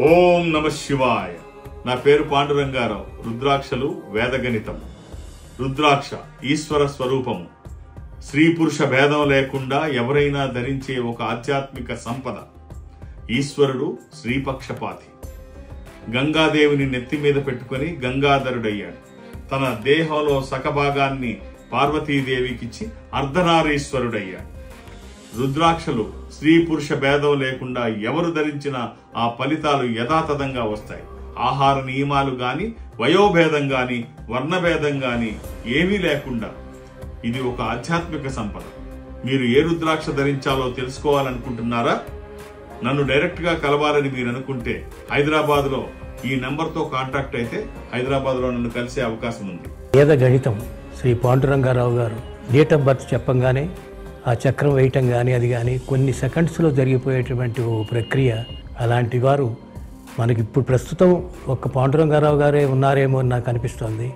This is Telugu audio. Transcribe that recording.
ఓం నమ శివాయ. నా పేరు పాండురంగారావు. రుద్రాక్షలు వేదగణితం. రుద్రాక్ష ఈశ్వర స్వరూపము. స్త్రీ పురుష భేదం లేకుండా ఎవరైనా ధరించే ఒక ఆధ్యాత్మిక సంపద. ఈశ్వరుడు శ్రీపక్షపాతి. గంగాదేవిని నెత్తి మీద పెట్టుకుని గంగాధరుడయ్యాడు. తన దేహంలో సగభాగాన్ని పార్వతీదేవికిచ్చి అర్ధనారీశ్వరుడయ్యాడు. రుద్రాక్షలు స్త్రీ పురుష భేదం లేకుండా ఎవరు ధరించినా ఆ ఫలితాలు యథాతథంగా వస్తాయి. ఆహార నియమాలు గాని, వయోభేదం గాని, వర్ణభేదం గాని ఏమీ లేకుండా ఇది ఒక ఆధ్యాత్మిక సంపద. మీరు ఏ రుద్రాక్ష ధరించాలో తెలుసుకోవాలనుకుంటున్నారా? నన్ను డైరెక్ట్ గా కలవాలని మీరు అనుకుంటే హైదరాబాద్ లో ఈ నెంబర్ తో కాంటాక్ట్ అయితే హైదరాబాద్ లో నన్ను కలిసే అవకాశం ఉంది. వేద గణితం శ్రీ పాండురంగారావు గారు డేట్ ఆఫ్ బర్త్ చెప్పంగానే ఆ చక్రం వేయటం కానీ అది కానీ కొన్ని సెకండ్స్లో జరిగిపోయేటువంటి ఓ ప్రక్రియ. అలాంటి వారు మనకి ఇప్పుడు ప్రస్తుతం ఒక్క పాండురంగారావు గారే ఉన్నారేమో అని నాకు అనిపిస్తోంది.